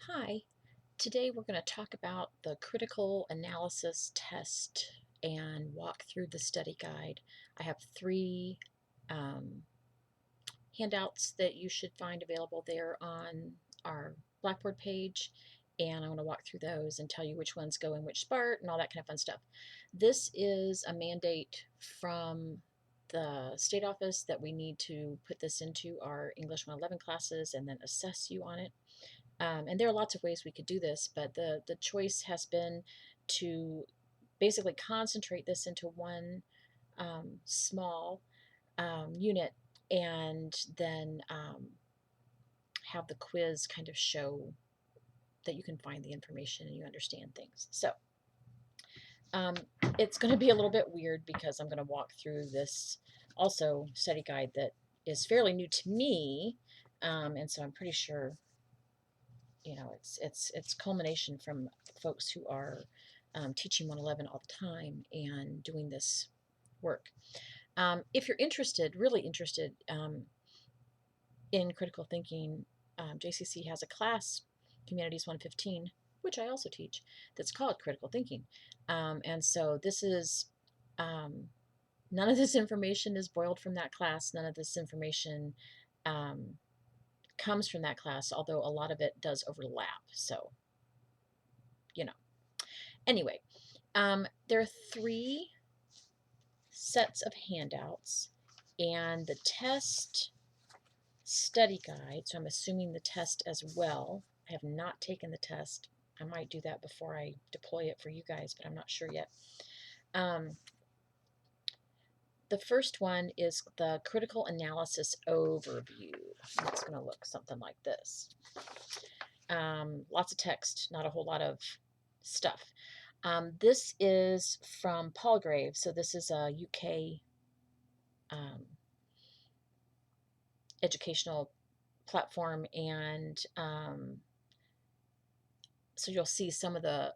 Hi, today we're going to talk about the critical analysis test and walk through the study guide. I have three um, handouts that you should find available there on our Blackboard page, and I want to walk through those and tell you which ones go in which part and all that kind of fun stuff. This is a mandate from the state office that we need to put this into our English 111 classes and then assess you on it. And there are lots of ways we could do this, but the choice has been to basically concentrate this into one small unit and then have the quiz kind of show that you can find the information and you understand things. So um, it's going to be a little bit weird because I'm going to walk through this also study guide that is fairly new to me. And so I'm pretty sure it's culmination from folks who are teaching 111 all the time and doing this work. If you're interested, really interested in critical thinking, JCC has a class, Humanities 115, which I also teach, that's called Critical Thinking. And so this is none of this information is boiled from that class. None of this information um, comes from that class, although a lot of it does overlap. So, you know. Anyway, there are three sets of handouts, and the test study guide, so I'm assuming the test as well. I have not taken the test. I might do that before I deploy it for you guys, but I'm not sure yet. The first one is the critical analysis overview. It's going to look something like this. Lots of text, not a whole lot of stuff. This is from Palgrave, so this is a UK educational platform, and so you'll see some of the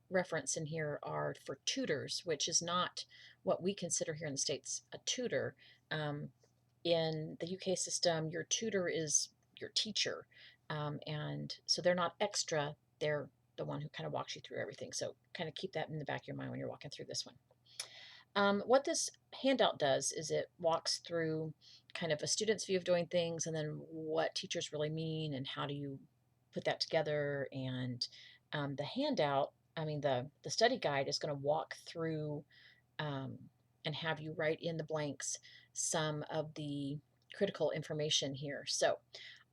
reference in here are for tutors, which is not what we consider here in the States a tutor. In the UK system, your tutor is your teacher, and so they're not extra, they're the one who kind of walks you through everything. So kind of keep that in the back of your mind when you're walking through this one. What this handout does is it walks through kind of a student's view of doing things and then what teachers really mean and how do you put that together. And the handout, the study guide is going to walk through and have you write in the blanks some of the critical information here. So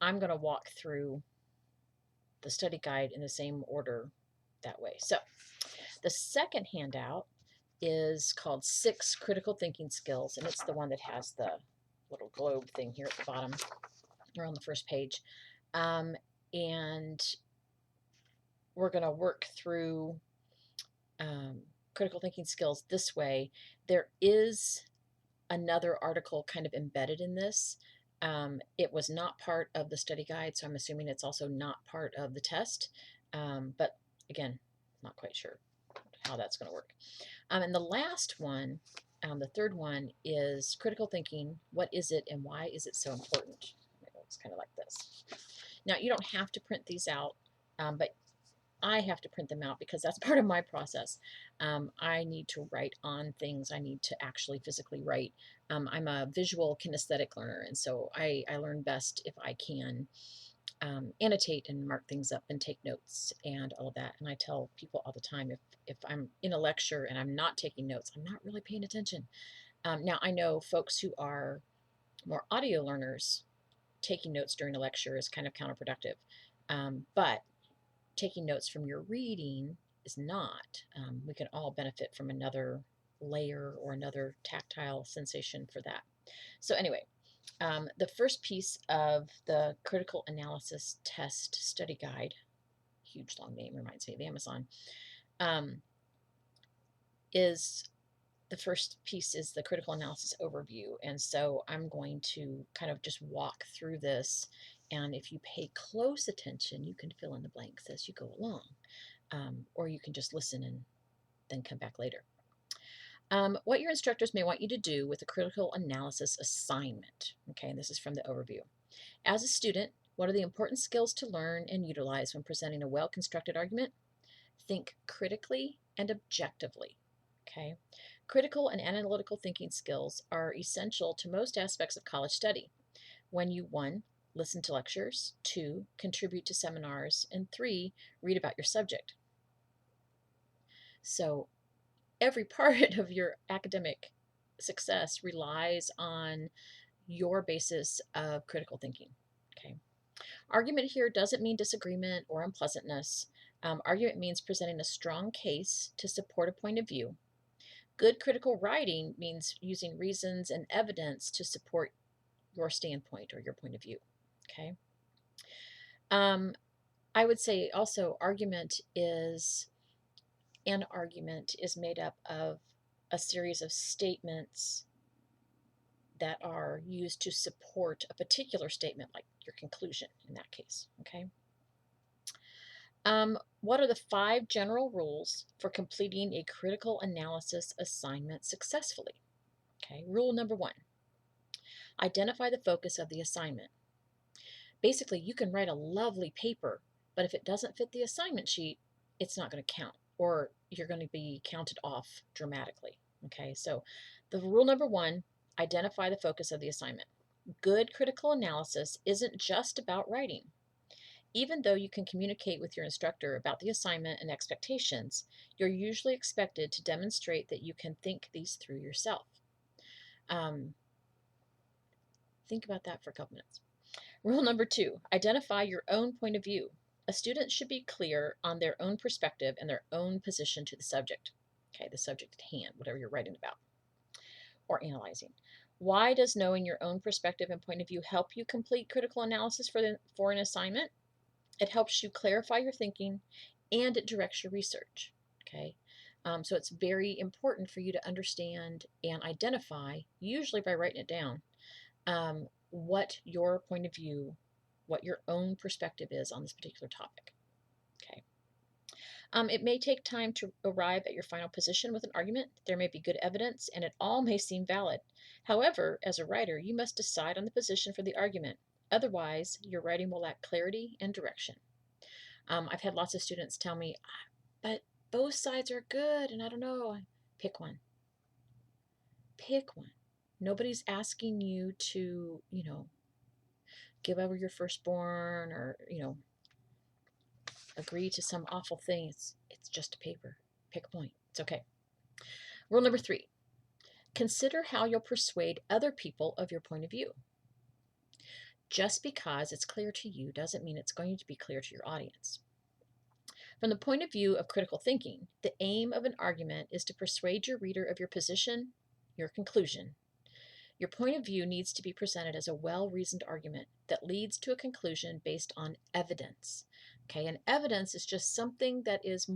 I'm going to walk through the study guide in the same order that way. So the second handout is called 6 Critical Thinking Skills, and it's the one that has the little globe thing here at the bottom or on the first page. And we're going to work through critical thinking skills this way. There is another article kind of embedded in this. It was not part of the study guide, so I'm assuming it's also not part of the test. But again, not quite sure how that's going to work. And the last one, the third one, is critical thinking. What is it and why is it so important? It looks kind of like this. Now, you don't have to print these out, but I have to print them out because that's part of my process. I need to write on things. I need to actually physically write. I'm a visual kinesthetic learner, and so I learn best if I can annotate and mark things up and take notes and all of that. And I tell people all the time, if I'm in a lecture and I'm not taking notes, I'm not really paying attention. Now, I know folks who are more audio learners, taking notes during a lecture is kind of counterproductive. But taking notes from your reading is not. We can all benefit from another layer or another tactile sensation for that. So anyway, the first piece of the critical analysis test study guide, huge long name, reminds me of Amazon, is the first piece is the critical analysis overview. And so I'm going to kind of just walk through this. And if you pay close attention, you can fill in the blanks as you go along. Or you can just listen and then come back later. What your instructors may want you to do with a critical analysis assignment. Okay, and this is from the overview. As a student, What are the important skills to learn and utilize when presenting a well-constructed argument? Think critically and objectively. Okay. Critical and analytical thinking skills are essential to most aspects of college study. When you 1. Listen to lectures, 2. Contribute to seminars, and 3. Read about your subject. So every part of your academic success relies on your basis of critical thinking. Okay. Argument here doesn't mean disagreement or unpleasantness. Argument means presenting a strong case to support a point of view. Good critical writing means using reasons and evidence to support your standpoint or your point of view. Okay. I would say also an argument is made up of a series of statements that are used to support a particular statement, like your conclusion in that case. Okay. What are the 5 general rules for completing a critical analysis assignment successfully? Okay. Rule number 1: identify the focus of the assignment. Basically, you can write a lovely paper, but if it doesn't fit the assignment sheet, it's not going to count, or you're going to be counted off dramatically. Okay, so the rule number 1: identify the focus of the assignment. Good critical analysis isn't just about writing. Even though you can communicate with your instructor about the assignment and expectations, you're usually expected to demonstrate that you can think these through yourself. Think about that for a couple minutes. Rule number 2: identify your own point of view. A student should be clear on their own perspective and their own position to the subject. Okay, the subject at hand, whatever you're writing about or analyzing. Why does knowing your own perspective and point of view help you complete critical analysis for an assignment? It helps you clarify your thinking and it directs your research. Okay, so it's very important for you to understand and identify, usually by writing it down, what your point of view, what your own perspective is on this particular topic. Okay. It may take time to arrive at your final position with an argument. There may be good evidence, and it all may seem valid. However, as a writer, you must decide on the position for the argument. Otherwise, your writing will lack clarity and direction. I've had lots of students tell me, but both sides are good, and I don't know. Pick one. Pick one. Nobody's asking you to, give over your firstborn or, agree to some awful thing. It's just a paper. Pick a point. It's okay. Rule number 3: consider how you'll persuade other people of your point of view. Just because it's clear to you doesn't mean it's going to be clear to your audience. From the point of view of critical thinking, the aim of an argument is to persuade your reader of your position, your conclusion. Your point of view needs to be presented as a well-reasoned argument that leads to a conclusion based on evidence. Okay, and evidence is just something that is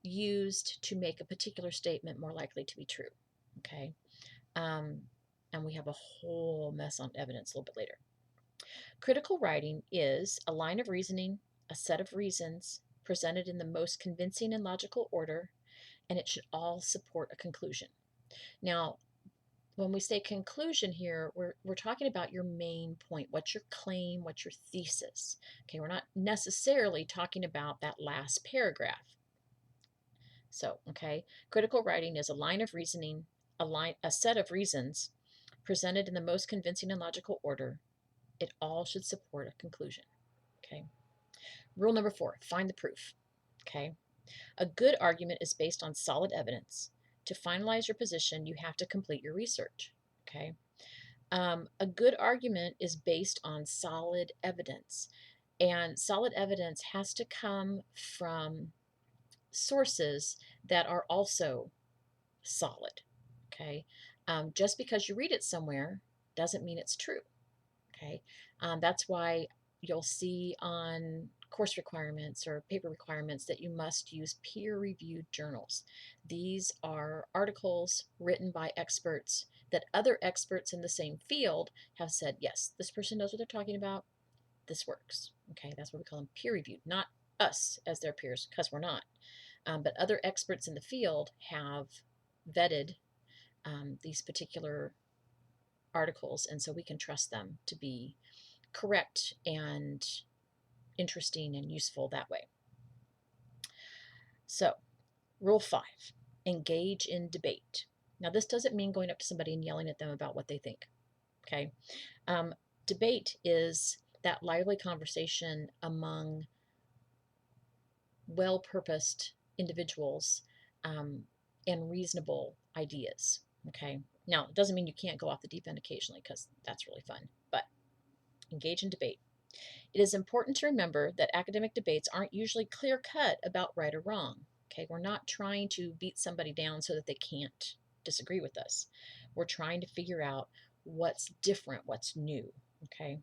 used to make a particular statement more likely to be true. Okay, and we have a whole mess on evidence a little bit later. Critical writing is a line of reasoning, a set of reasons presented in the most convincing and logical order, and it should all support a conclusion. Now, when we say conclusion here, we're talking about your main point. What's your claim? What's your thesis? Okay, we're not necessarily talking about that last paragraph. So, okay, critical writing is a line of reasoning, a set of reasons presented in the most convincing and logical order. It all should support a conclusion. Okay. Rule number 4: find the proof. Okay. A good argument is based on solid evidence. To finalize your position, you have to complete your research. Okay. A good argument is based on solid evidence, and solid evidence has to come from sources that are also solid. Okay. Just because you read it somewhere doesn't mean it's true. Okay. That's why you'll see on course requirements or paper requirements that you must use peer-reviewed journals. These are articles written by experts that other experts in the same field have said, yes, this person knows what they're talking about. This works. Okay, that's what we call them, peer-reviewed, not us as their peers, because we're not. But other experts in the field have vetted these particular articles, and so we can trust them to be correct and interesting and useful that way. So, rule 5, engage in debate. Now, this doesn't mean going up to somebody and yelling at them about what they think. Okay. Debate is that lively conversation among well-purposed individuals and reasonable ideas. Okay. Now, it doesn't mean you can't go off the deep end occasionally, because that's really fun, but engage in debate. It is important to remember that academic debates aren't usually clear cut about right or wrong. Okay. We're not trying to beat somebody down so that they can't disagree with us. We're trying to figure out what's different, what's new. Okay.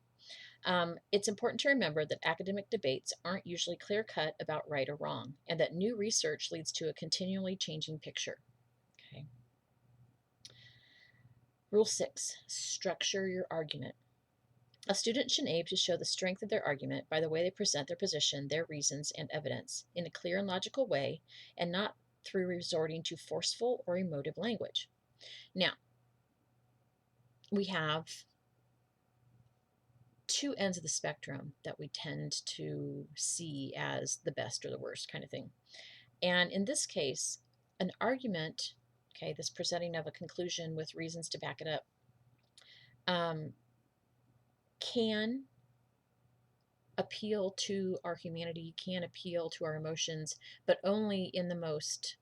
It's important to remember that academic debates aren't usually clear cut about right or wrong, and that new research leads to a continually changing picture. Okay. Rule 6, structure your argument. A student should aim to show the strength of their argument by the way they present their position, their reasons, and evidence in a clear and logical way, and not through resorting to forceful or emotive language. Now, we have two ends of the spectrum that we tend to see as the best or the worst kind of thing. And in this case, an argument, okay, this presenting of a conclusion with reasons to back it up, can appeal to our humanity, can appeal to our emotions, but only in the most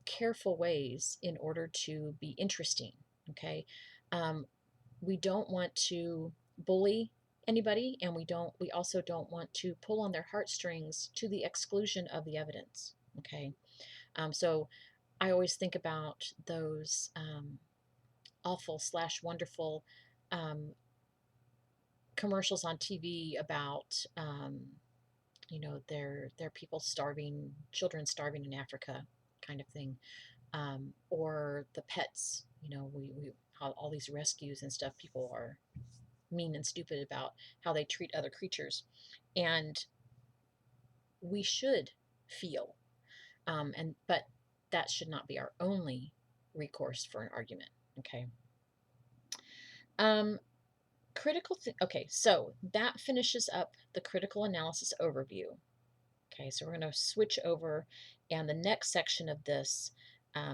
careful ways in order to be interesting. Okay. We don't want to bully anybody, and we also don't want to pull on their heartstrings to the exclusion of the evidence. Okay. So I always think about those awful / wonderful commercials on TV about their people starving, children starving in Africa, kind of thing, or the pets. We all these rescues and stuff. People are mean and stupid about how they treat other creatures, and we should feel, but that should not be our only recourse for an argument. Okay. Okay, so that finishes up the critical analysis overview. Okay, so we're going to switch over, and the next section of this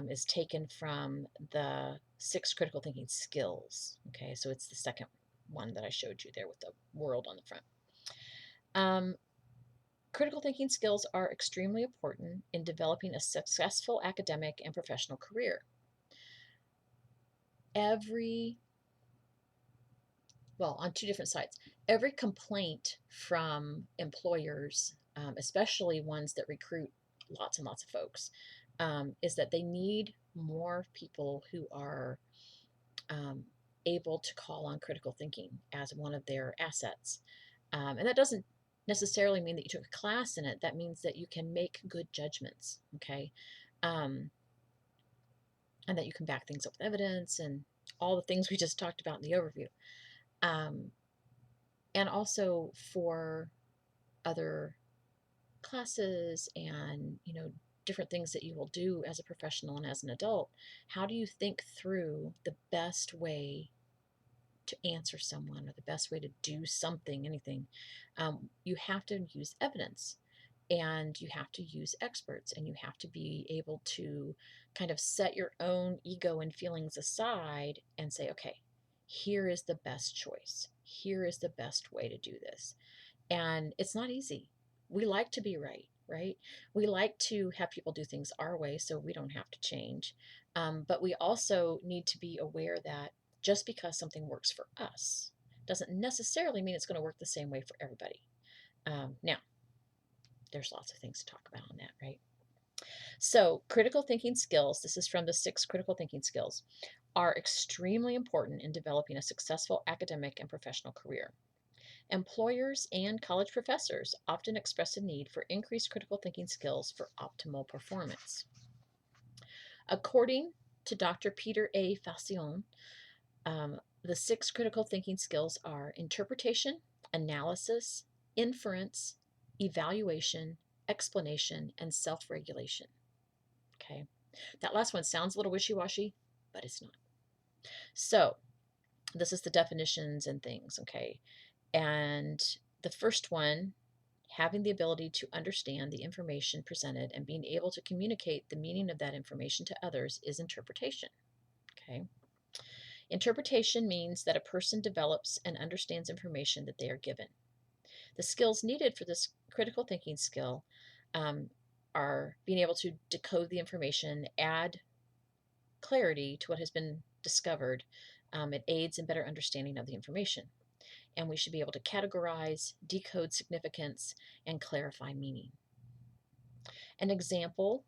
is taken from the 6 critical thinking skills. Okay, so it's the second one that I showed you there with the world on the front. Critical thinking skills are extremely important in developing a successful academic and professional career. On 2 different sides, every complaint from employers, especially ones that recruit lots and lots of folks, is that they need more people who are able to call on critical thinking as one of their assets. And that doesn't necessarily mean that you took a class in it. That means that you can make good judgments, okay? And that you can back things up with evidence and all the things we just talked about in the overview. And also for other classes and, different things that you will do as a professional and as an adult, how do you think through the best way to answer someone, or the best way to do something, anything? You have to use evidence, and you have to use experts, and you have to be able to kind of set your own ego and feelings aside and say, okay, here is the best choice. Here is the best way to do this. And it's not easy. We like to be right, right? We like to have people do things our way so we don't have to change. But we also need to be aware that just because something works for us doesn't necessarily mean it's going to work the same way for everybody. Now, there's lots of things to talk about on that, right? So critical thinking skills, this is from the 6 critical thinking skills, are extremely important in developing a successful academic and professional career. Employers and college professors often express a need for increased critical thinking skills for optimal performance. According to Dr. Peter A. Fassion, the 6 critical thinking skills are interpretation, analysis, inference, evaluation, explanation, and self-regulation. Okay, that last one sounds a little wishy-washy, but it's not. So this is the definitions and things, okay? And the first one, having the ability to understand the information presented and being able to communicate the meaning of that information to others is interpretation, okay? Interpretation means that a person develops and understands information that they are given. The skills needed for this critical thinking skill um, are being able to decode the information, add clarity to what has been discovered. It aids in better understanding of the information. And we should be able to categorize, decode significance, and clarify meaning. An example,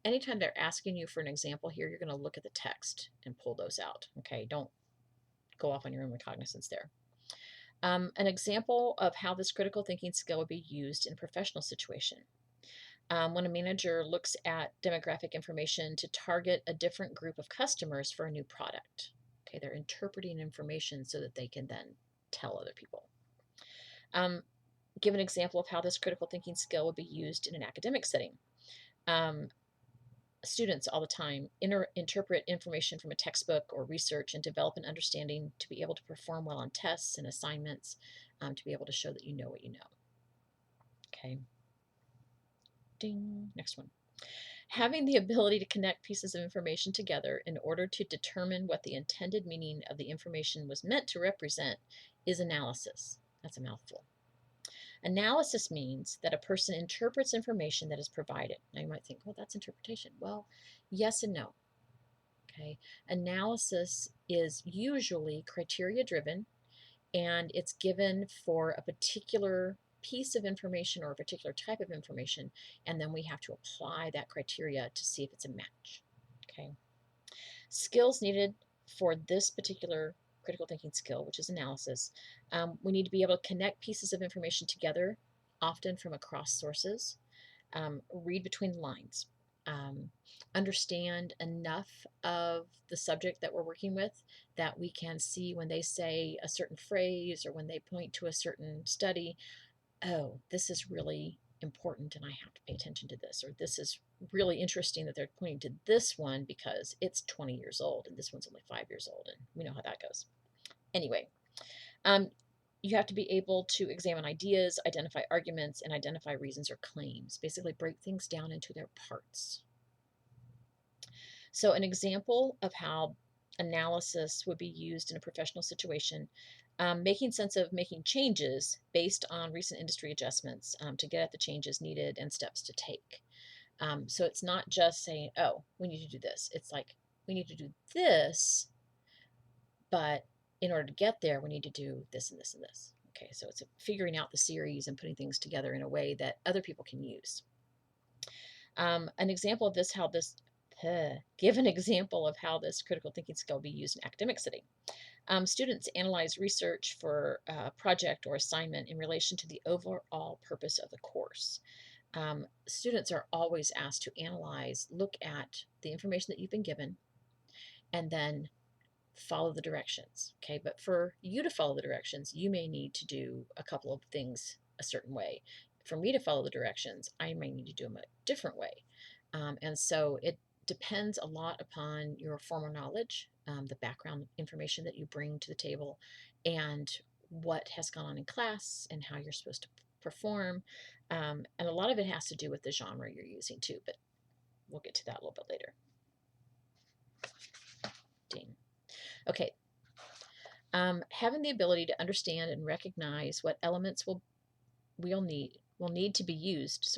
anytime they're asking you for an example here, you're going to look at the text and pull those out. Okay, don't go off on your own recognizance there. An example of how this critical thinking skill would be used in a professional situation. When a manager looks at demographic information to target a different group of customers for a new product. Okay, they're interpreting information so that they can then tell other people. Give an example of how this critical thinking skill would be used in an academic setting. Um, Students all the time interpret information from a textbook or research and develop an understanding to be able to perform well on tests and assignments, to be able to show that you know what you know. Okay. Ding. Next one. Having the ability to connect pieces of information together in order to determine what the intended meaning of the information was meant to represent is analysis. That's a mouthful. Analysis means that a person interprets information that is provided. Now you might think, well, that's interpretation. Well, yes and no. Okay. Analysis is usually criteria driven, and it's given for a particular piece of information or a particular type of information, and then we have to apply that criteria to see if it's a match. Okay. Skills needed for this particular critical thinking skill, which is analysis, we need to be able to connect pieces of information together, often from across sources, read between the lines, um, understand enough of the subject that we're working with that we can see when they say a certain phrase or when they point to a certain study, oh, this is really important and I have to pay attention to this, or this is really interesting that they're pointing to this one because it's 20 years old and this one's only 5 years old, and we know how that goes. Anyway, you have to be able to examine ideas, identify arguments, and identify reasons or claims. Basically, break things down into their parts. So, an example of how analysis would be used in a professional situation, making sense of making changes based on recent industry adjustments to get at the changes needed and steps to take. So, it's not just saying, oh, we need to do this. It's like, we need to do this, but in order to get there, we need to do this and this and this. Okay, so it's figuring out the series and putting things together in a way that other people can use. An example of this, give an example of how this critical thinking skill will be used in academic setting. Students analyze research for a project or assignment in relation to the overall purpose of the course. Students are always asked to analyze, look at the information that you've been given, and then follow the directions. Okay, but for you to follow the directions, you may need to do a couple of things a certain way. For me to follow the directions, I may need to do them a different way. And so it depends a lot upon your formal knowledge, the background information that you bring to the table, and what has gone on in class and how you're supposed to perform. And a lot of it has to do with the genre you're using too, but we'll get to that a little bit later. Ding. Okay, having the ability to understand and recognize what elements will need to be used,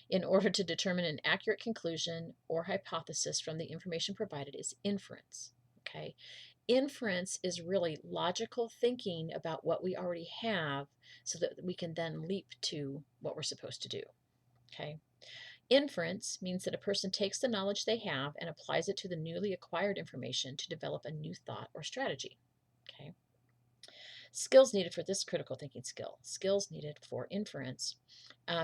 in order to determine an accurate conclusion or hypothesis from the information provided is inference. Okay, inference is really logical thinking about what we already have so that we can then leap to what we're supposed to do. Okay, inference means that a person takes the knowledge they have and applies it to the newly acquired information to develop a new thought or strategy. Okay. Skills needed for this critical thinking skill. Skills needed for inference.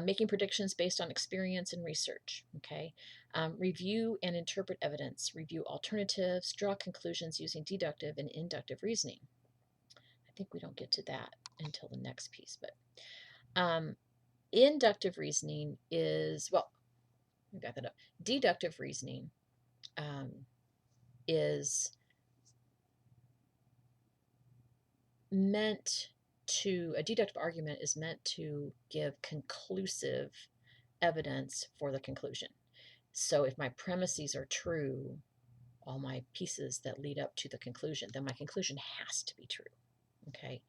Making predictions based on experience and research. Okay. Review and interpret evidence. Review alternatives. Draw conclusions using deductive and inductive reasoning. I think we don't get to that until the next piece, but inductive reasoning is, well, let me back that up. Deductive reasoning is meant a deductive argument is meant to give conclusive evidence for the conclusion. So if my premises are true, all my pieces that lead up to the conclusion, then my conclusion has to be true. Okay.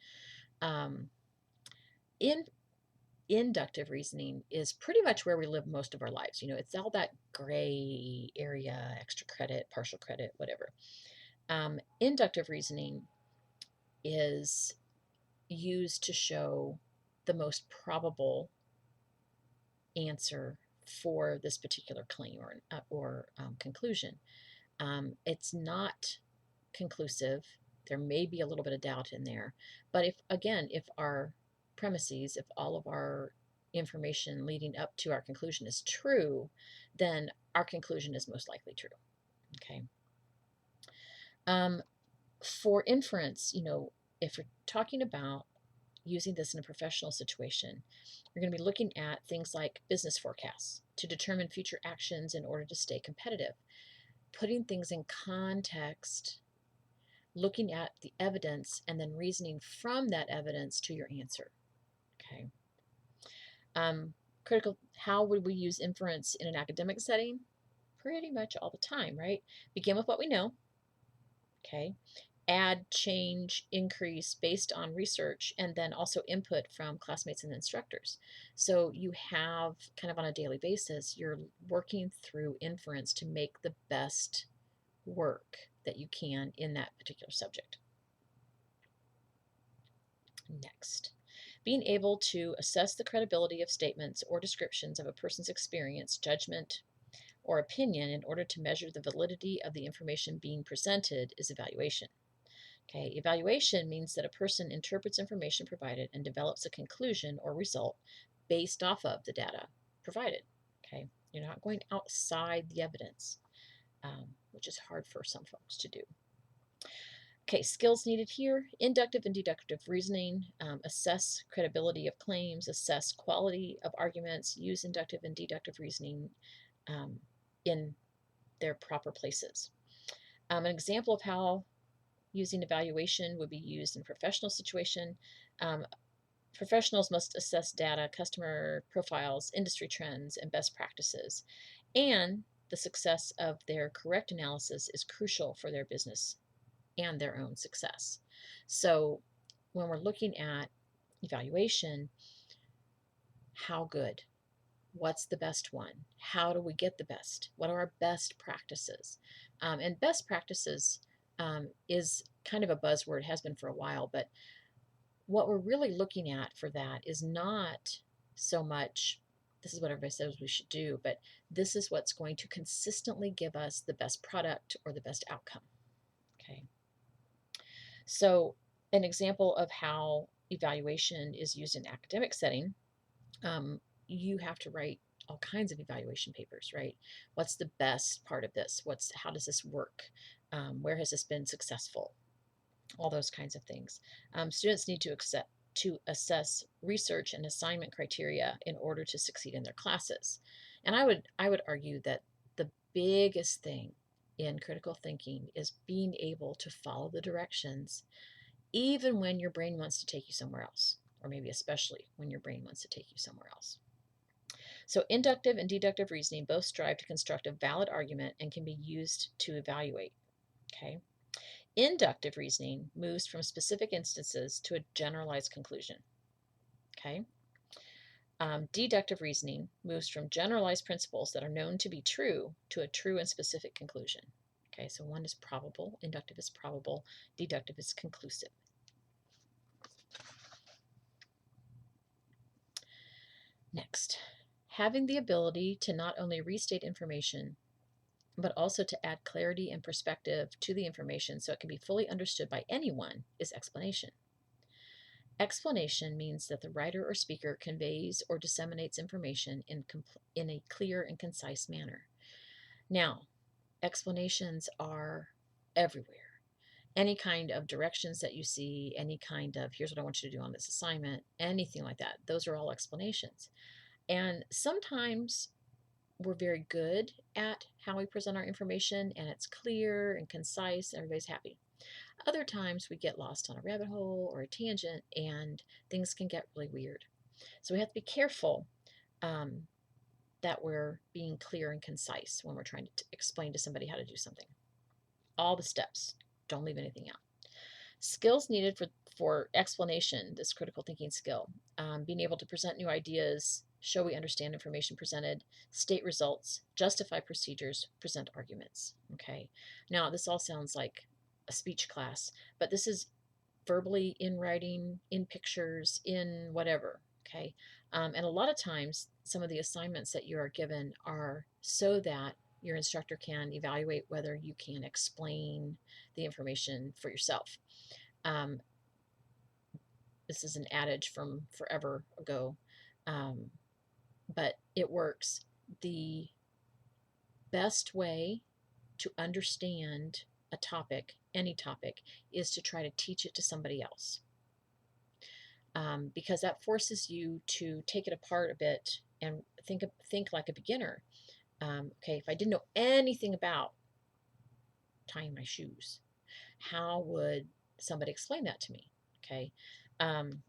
Um, in inductive reasoning is pretty much where we live most of our lives. It's all that gray area, extra credit, partial credit, whatever. Inductive reasoning is used to show the most probable answer for this particular claim or conclusion. It's not conclusive. There may be a little bit of doubt in there, but if our premises, if all of our information leading up to our conclusion is true, then our conclusion is most likely true. Okay. For inference, if we're talking about using this in a professional situation, you're going to be looking at things like business forecasts to determine future actions in order to stay competitive, putting things in context, looking at the evidence, and then reasoning from that evidence to your answer. Okay. Critical, how would we use inference in an academic setting? Pretty much all the time, right? Begin with what we know. Okay. Add, change, increase based on research, and then also input from classmates and instructors. So you have kind of on a daily basis, you're working through inference to make the best work that you can in that particular subject. Next, being able to assess the credibility of statements or descriptions of a person's experience, judgment, or opinion in order to measure the validity of the information being presented is evaluation. Okay, evaluation means that a person interprets information provided and develops a conclusion or result based off of the data provided. Okay, you're not going outside the evidence, which is hard for some folks to do. Okay, skills needed here: inductive and deductive reasoning, assess credibility of claims, assess quality of arguments, use inductive and deductive reasoning in their proper places. An example of how using evaluation would be used in a professional situation. Professionals must assess data, customer profiles, industry trends, and best practices. And the success of their correct analysis is crucial for their business and their own success. So when we're looking at evaluation, how good? What's the best one? How do we get the best? What are our best practices? And best practices is kind of a buzzword, has been for a while, but what we're really looking at for that is not so much this is what everybody says we should do, but this is what's going to consistently give us the best product or the best outcome. Okay. So an example of how evaluation is used in academic setting, you have to write all kinds of evaluation papers, right? What's the best part of this? How does this work? Where has this been successful? All those kinds of things. Students need to assess research and assignment criteria in order to succeed in their classes. And I would argue that the biggest thing in critical thinking is being able to follow the directions even when your brain wants to take you somewhere else, or maybe especially when your brain wants to take you somewhere else. So inductive and deductive reasoning both strive to construct a valid argument and can be used to evaluate. Okay. Inductive reasoning moves from specific instances to a generalized conclusion. Okay. Deductive reasoning moves from generalized principles that are known to be true to a true and specific conclusion. Okay, so one is probable, inductive is probable, deductive is conclusive. Next, having the ability to not only restate information, but also to add clarity and perspective to the information so it can be fully understood by anyone is explanation. Explanation means that the writer or speaker conveys or disseminates information in a clear and concise manner. Now, explanations are everywhere. Any kind of directions that you see, any kind of here's what I want you to do on this assignment, anything like that, those are all explanations. And sometimes we're very good at how we present our information and it's clear and concise, everybody's happy. Other times we get lost on a rabbit hole or a tangent and things can get really weird. So we have to be careful um, that we're being clear and concise when we're trying to explain to somebody how to do something. All the steps, don't leave anything out. Skills needed for explanation, this critical thinking skill, being able to present new ideas, show we understand information presented, state results, justify procedures, present arguments. Okay, now this all sounds like a speech class, but this is verbally, in writing, in pictures, in whatever. Okay, and a lot of times some of the assignments that you are given are so that your instructor can evaluate whether you can explain the information for yourself. um, this is an adage from forever ago, um, but it works. The best way to understand a topic, any topic, is to try to teach it to somebody else, because that forces you to take it apart a bit and think like a beginner. Okay, if I didn't know anything about tying my shoes, how would somebody explain that to me? Okay, um,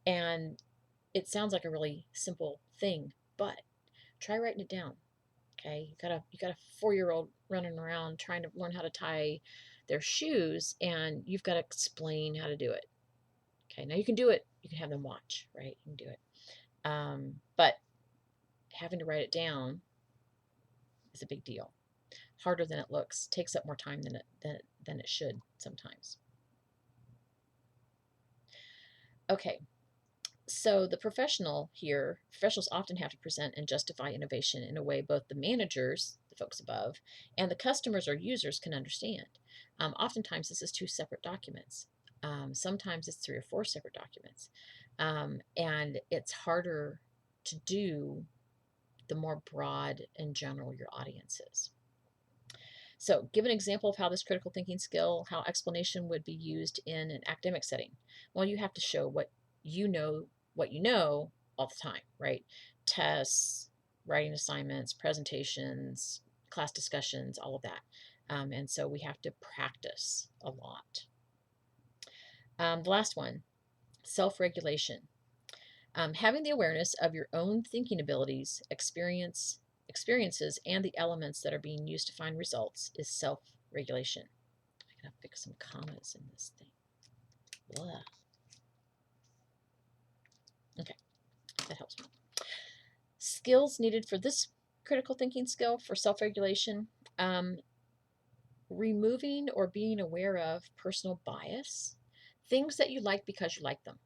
and it sounds like a really simple thing, but try writing it down. Okay, you got a 4-year old running around trying to learn how to tie their shoes, and you've got to explain how to do it. Okay, now you can do it. You can have them watch, right? You can do it, but having to write it down is a big deal. Harder than it looks. Takes up more time than it should sometimes. Okay, so the professionals often have to present and justify innovation in a way both the managers, the folks above, and the customers or users can understand. Oftentimes, this is 2 separate documents. Sometimes it's 3 or 4 separate documents. And it's harder to do the more broad and general your audience is. So, give an example of how this critical thinking skill, how explanation would be used in an academic setting. Well, you have to show what you know all the time, right? Tests, writing assignments, presentations, class discussions, all of that. And so we have to practice a lot. The last one, self regulation. Having the awareness of your own thinking abilities, experiences, and the elements that are being used to find results is self regulation. I gotta fix some commas in this thing. Blah. Okay, that helps me. Skills needed for this critical thinking skill for self regulation, removing or being aware of personal bias, things that you like because you like them.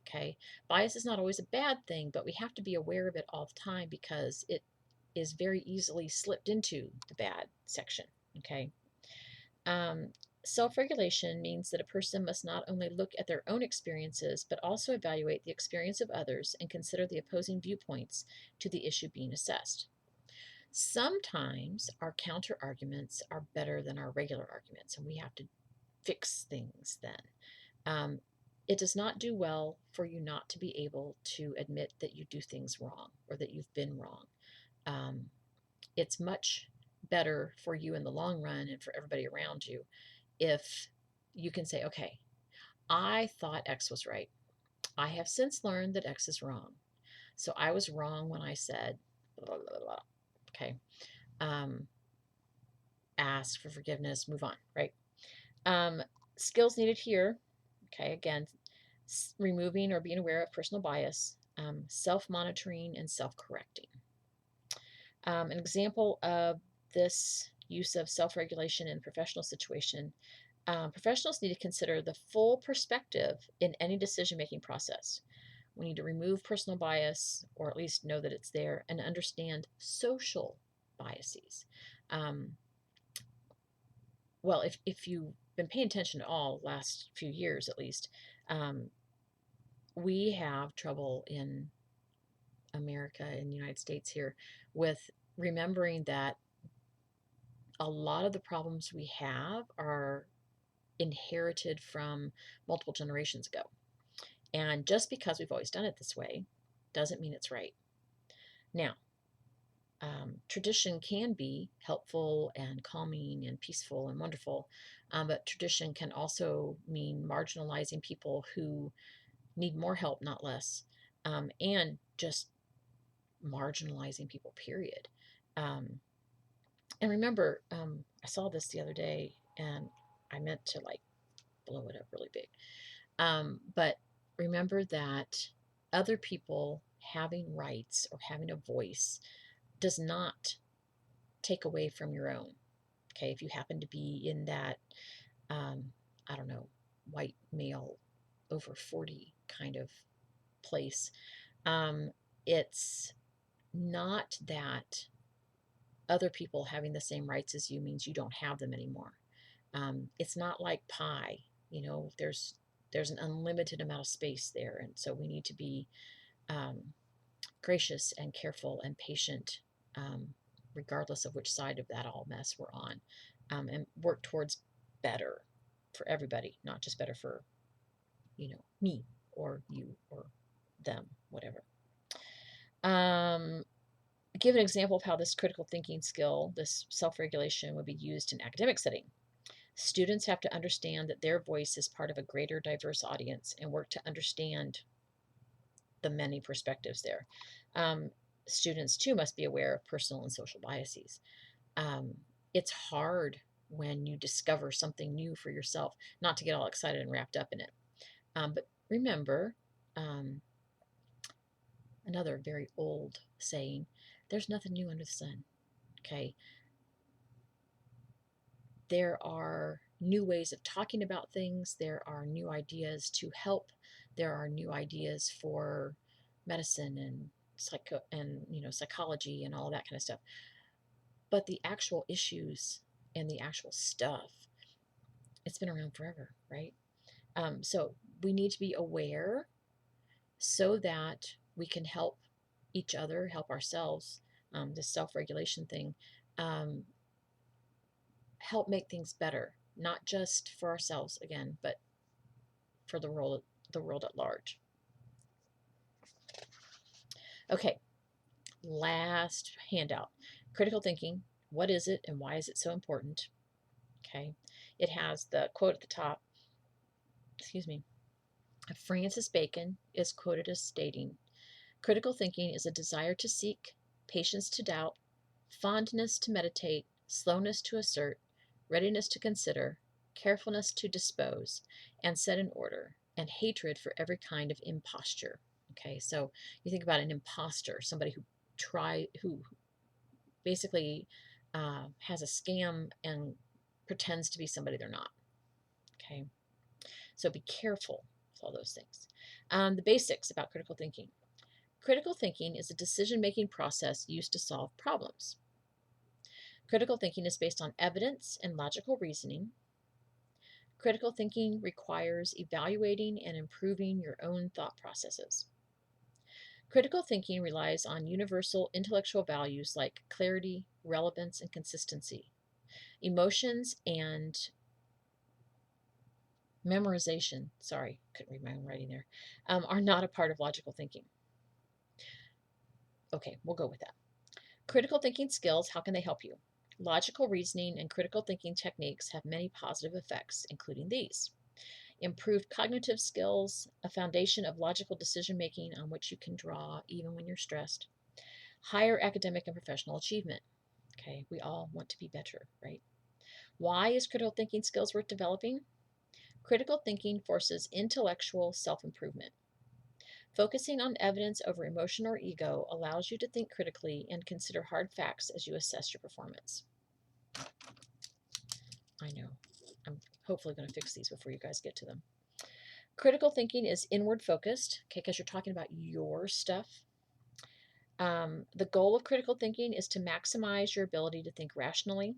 Okay, bias is not always a bad thing, but we have to be aware of it all the time because it is very easily slipped into the bad section. Okay, um, self regulation means that a person must not only look at their own experiences, but also evaluate the experience of others and consider the opposing viewpoints to the issue being assessed. Sometimes our counter arguments are better than our regular arguments, and we have to fix things then. Um, it does not do well for you not to be able to admit that you do things wrong or that you've been wrong. Um, it's much better for you in the long run and for everybody around you if you can say, okay, I thought X was right. I have since learned that X is wrong. So I was wrong when I said, blah, blah, blah. Okay. Um, ask for forgiveness, move on, right? Um, skills needed here. Okay. Again, removing or being aware of personal bias, self monitoring, and self correcting. An example of this use of self regulation in a professional situation, professionals need to consider the full perspective in any decision making process. We need to remove personal bias, or at least know that it's there, and understand social biases. Um, well, if you've been paying attention at all last few years at least, um, we have trouble in America, in the United States here, with remembering that a lot of the problems we have are inherited from multiple generations ago. And just because we've always done it this way doesn't mean it's right. Now, Tradition can be helpful and calming and peaceful and wonderful, but tradition can also mean marginalizing people who need more help, not less, and just marginalizing people, period. Um, and remember, I saw this the other day and I meant to like blow it up really big. But remember that other people having rights or having a voice does not take away from your own. Okay, if you happen to be in that, um, I don't know, white male over 40 kind of place, um, it's not that other people having the same rights as you means you don't have them anymore. It's not like pie, you know, there's an unlimited amount of space there, and so we need to be um, gracious and careful and patient, um, regardless of which side of that all mess we're on, and work towards better for everybody, not just better for, you know, me or you or them, whatever. Um, Give an example of how this critical thinking skill, this self regulation, would be used in academic setting. Students have to understand that their voice is part of a greater diverse audience and work to understand the many perspectives there. Um, Students, too, must be aware of personal and social biases. Um, it's hard when you discover something new for yourself not to get all excited and wrapped up in it. But remember, um, another very old saying, there's nothing new under the sun. Okay. There are new ways of talking about things. There are new ideas to help. There are new ideas for medicine and psychology and all that kind of stuff. But the actual issues and the actual stuff, it's been around forever, right? So we need to be aware so that we can help each other, help ourselves. This self-regulation thing, um, help make things better, not just for ourselves again, but for the world at large. Okay, last handout. Critical thinking. What is it and why is it so important? Okay. It has the quote at the top. Excuse me. Francis Bacon is quoted as stating, critical thinking is a desire to seek, patience to doubt, fondness to meditate, slowness to assert, readiness to consider, carefulness to dispose, and set in order, and hatred for every kind of imposture. Okay, so you think about an imposter, somebody who basically has a scam and pretends to be somebody they're not. Okay, so be careful with all those things. The basics about critical thinking. Critical thinking is a decision making process used to solve problems. Critical thinking is based on evidence and logical reasoning. Critical thinking requires evaluating and improving your own thought processes. Critical thinking relies on universal intellectual values like clarity, relevance, and consistency. Emotions and memorization, sorry, couldn't read my own writing there, are not a part of logical thinking. Okay, we'll go with that. Critical thinking skills, how can they help you? Logical reasoning and critical thinking techniques have many positive effects, including these: improved cognitive skills, a foundation of logical decision making on which you can draw even when you're stressed, higher academic and professional achievement. Okay, we all want to be better, right? Why is critical thinking skills worth developing? Critical thinking forces intellectual self improvement. Focusing on evidence over emotion or ego allows you to think critically and consider hard facts as you assess your performance. I know. I'm hopefully going to fix these before you guys get to them. Critical thinking is inward focused, okay, because you're talking about your stuff. The goal of critical thinking is to maximize your ability to think rationally.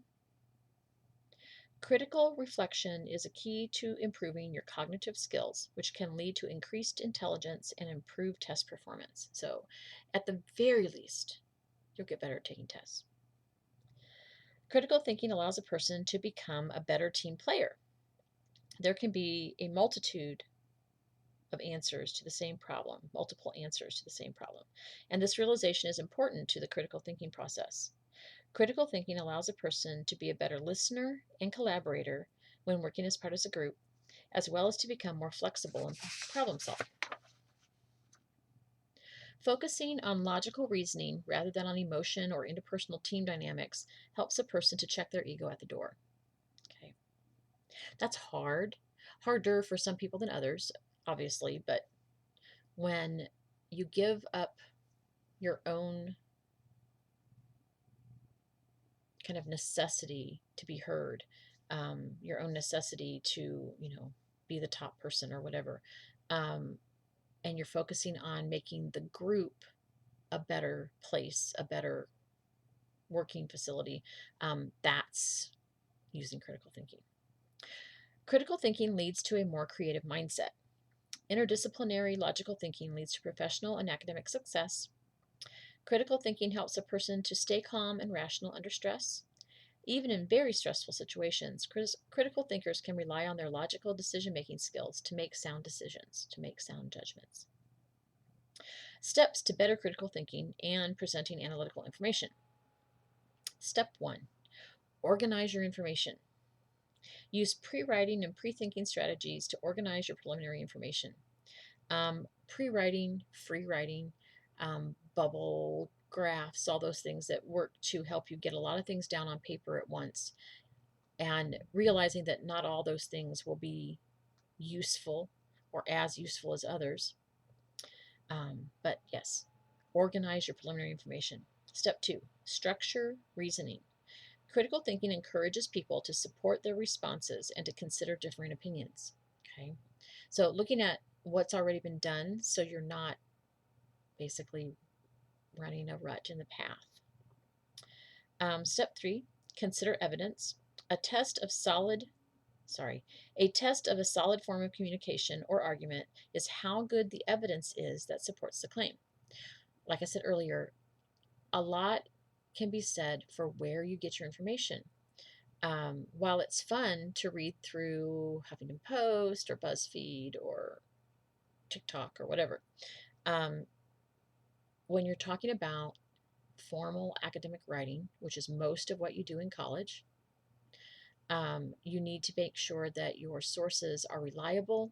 Critical reflection is a key to improving your cognitive skills, which can lead to increased intelligence and improved test performance. So, at the very least, you'll get better at taking tests. Critical thinking allows a person to become a better team player. There can be a multitude of answers to the same problem, multiple answers to the same problem. And this realization is important to the critical thinking process. Critical thinking allows a person to be a better listener and collaborator when working as part of a group, as well as to become more flexible in problem solving. Focusing on logical reasoning rather than on emotion or interpersonal team dynamics helps a person to check their ego at the door. Okay. That's harder for some people than others, obviously, but when you give up your own kind of necessity to be heard, your own necessity to, be the top person or whatever, um, and you're focusing on making the group a better place, a better working facility, that's using critical thinking. Critical thinking leads to a more creative mindset. Interdisciplinary logical thinking leads to professional and academic success. Critical thinking helps a person to stay calm and rational under stress. Even in very stressful situations, critical thinkers can rely on their logical decision-making skills to make sound decisions, to make sound judgments. Steps to better critical thinking and presenting analytical information. Step 1. Organize your information. Use pre-writing and pre-thinking strategies to organize your preliminary information. Pre-writing, free writing, bubble graphs, all those things that work to help you get a lot of things down on paper at once, and realizing that not all those things will be useful or as useful as others. But yes, organize your preliminary information. Step 2, structure reasoning. Critical thinking encourages people to support their responses and to consider differing opinions. Okay, so looking at what's already been done so you're not basically running a rut in the path. Step 3, consider evidence. A test of a solid form of communication or argument is how good the evidence is that supports the claim. Like I said earlier, a lot can be said for where you get your information. While it's fun to read through Huffington Post or BuzzFeed or TikTok or whatever, when you're talking about formal academic writing, which is most of what you do in college, you need to make sure that your sources are reliable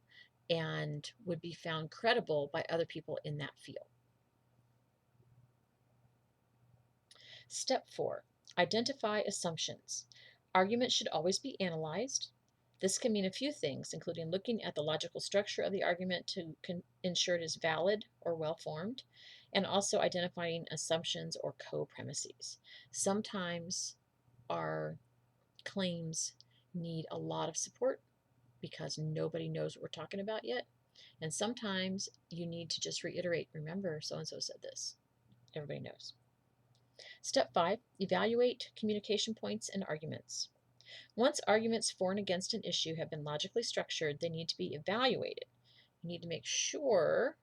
and would be found credible by other people in that field. Step 4, identify assumptions. Arguments should always be analyzed. This can mean a few things, including looking at the logical structure of the argument to ensure it is valid or well-formed, and also identifying assumptions or co-premises. Sometimes our claims need a lot of support because nobody knows what we're talking about yet. And sometimes you need to just reiterate, remember, so-and-so said this. Everybody knows. Step 5, evaluate communication points and arguments. Once arguments for and against an issue have been logically structured, they need to be evaluated. You need to make sure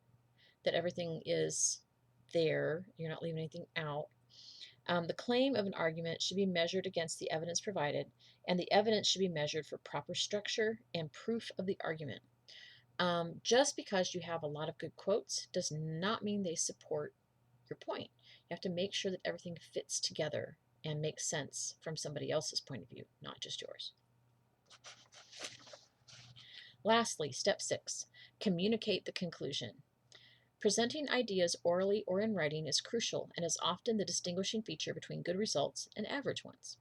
that everything is there, you're not leaving anything out. The claim of an argument should be measured against the evidence provided, and the evidence should be measured for proper structure and proof of the argument. Just because you have a lot of good quotes does not mean they support your point. You have to make sure that everything fits together and makes sense from somebody else's point of view, not just yours. Lastly, step 6, communicate the conclusion. Presenting ideas orally or in writing is crucial and is often the distinguishing feature between good results and average ones.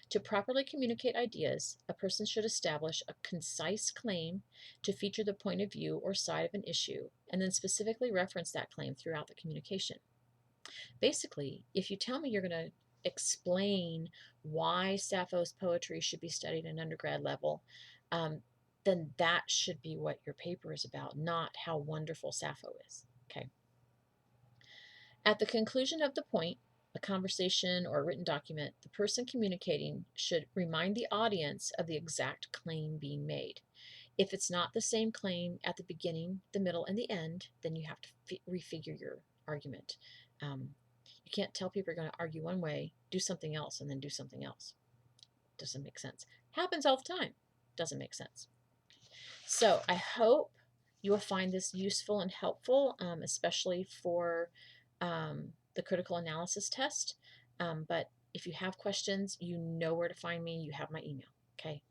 To properly communicate ideas, a person should establish a concise claim to feature the point of view or side of an issue, and then specifically reference that claim throughout the communication. Basically, if you tell me you're going to explain why Sappho's poetry should be studied at undergrad level, then that should be what your paper is about, not how wonderful Sappho is. Okay. At the conclusion of the point, a conversation or a written document, the person communicating should remind the audience of the exact claim being made. If it's not the same claim at the beginning, the middle, and the end, then you have to refigure your argument. You can't tell people you're going to argue one way, do something else, and then do something else. Doesn't make sense. Happens all the time. Doesn't make sense. So I hope you will find this useful and helpful, especially for the critical analysis test. But if you have questions, you know where to find me. You have my email. Okay.